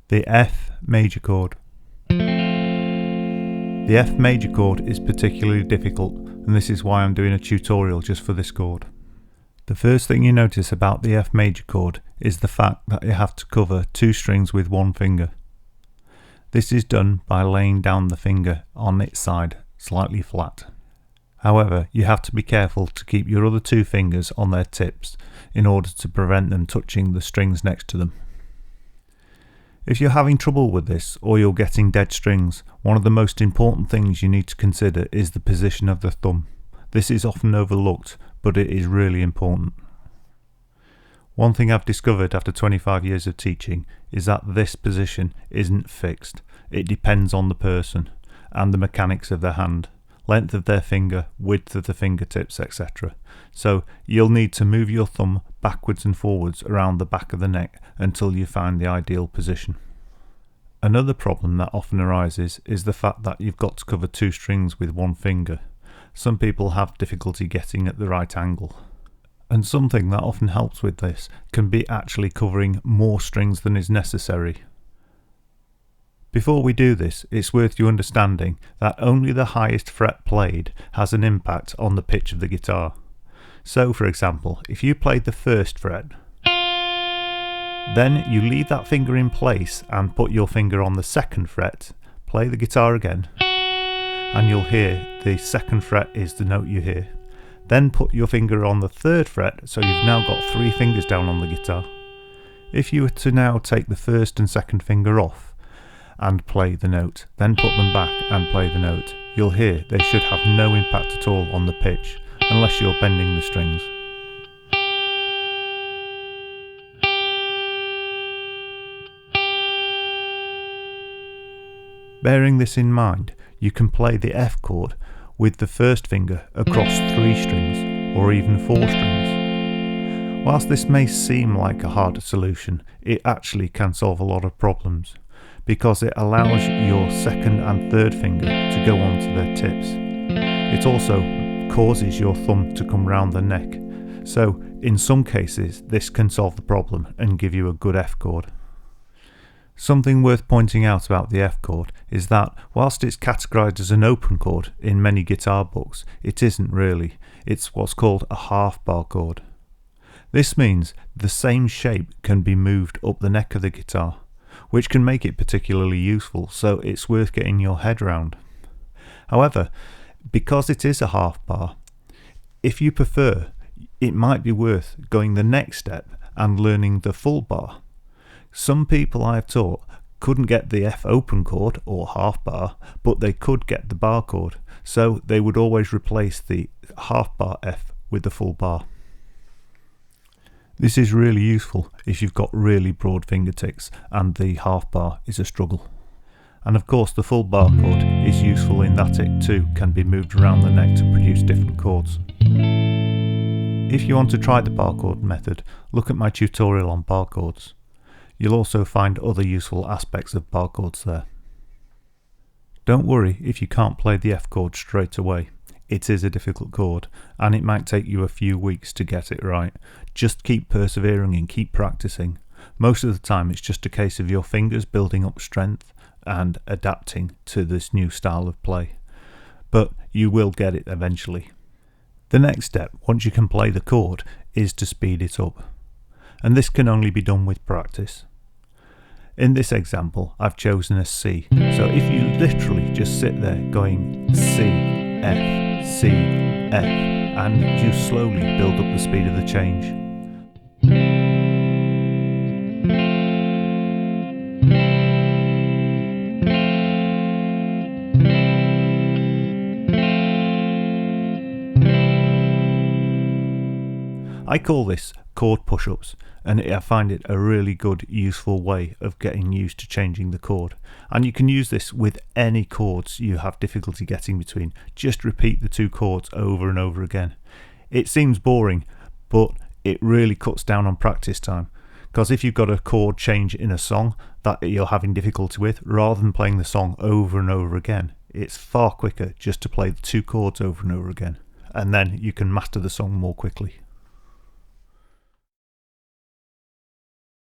The F major chord. The F major chord is particularly difficult, and this is why I'm doing a tutorial just for this chord. The first thing you notice about the F major chord is the fact that you have to cover two strings with one finger. This is done by laying down the finger on its side slightly flat. However, you have to be careful to keep your other two fingers on their tips in order to prevent them touching the strings next to them. If you're having trouble with this, or you're getting dead strings, one of the most important things you need to consider is the position of the thumb. This is often overlooked, but it is really important. One thing I've discovered after 25 years of teaching is that this position isn't fixed. It depends on the person and the mechanics of their hand, length of their finger, width of the fingertips, etc. So you'll need to move your thumb backwards and forwards around the back of the neck until you find the ideal position. Another problem that often arises is the fact that you've got to cover two strings with one finger. Some people have difficulty getting at the right angle. And something that often helps with this can be actually covering more strings than is necessary. Before we do this, it's worth you understanding that only the highest fret played has an impact on the pitch of the guitar. So for example, if you played the first fret, then you leave that finger in place and put your finger on the second fret, play the guitar again, and you'll hear the second fret is the note you hear. Then put your finger on the third fret, so you've now got three fingers down on the guitar. If you were to now take the first and second finger off and play the note, then put them back and play the note, you'll hear they should have no impact at all on the pitch, unless you're bending the strings. Bearing this in mind, you can play the F chord with the first finger across three strings, or even four strings. Whilst this may seem like a hard solution, it actually can solve a lot of problems, because it allows your second and third finger to go onto their tips. It also causes your thumb to come round the neck, so in some cases this can solve the problem and give you a good F chord. Something worth pointing out about the F chord is that whilst it's categorised as an open chord in many guitar books, it isn't really. It's what's called a half bar chord. This means the same shape can be moved up the neck of the guitar, which can make it particularly useful, so it's worth getting your head round. However, because it is a half bar, if you prefer, it might be worth going the next step and learning the full bar. Some people I've taught couldn't get the F open chord or half bar, but they could get the bar chord, so they would always replace the half bar F with the full bar. This is really useful if you've got really broad fingertips and the half bar is a struggle. And of course the full bar chord is useful in that it too can be moved around the neck to produce different chords. If you want to try the bar chord method, look at my tutorial on bar chords. You'll also find other useful aspects of bar chords there. Don't worry if you can't play the F chord straight away. It is a difficult chord, and it might take you a few weeks to get it right. Just keep persevering and keep practicing. Most of the time it's just a case of your fingers building up strength and adapting to this new style of play. But you will get it eventually. The next step, once you can play the chord, is to speed it up. And this can only be done with practice. In this example, I've chosen a C. So if you literally just sit there going C, F, C, F, and you slowly build up the speed of the change. I call this chord push-ups, and I find it a really good, useful way of getting used to changing the chord. And you can use this with any chords you have difficulty getting between. Just repeat the two chords over and over again. It seems boring, but it really cuts down on practice time. Because if you've got a chord change in a song that you're having difficulty with, rather than playing the song over and over again, it's far quicker just to play the two chords over and over again. And then you can master the song more quickly.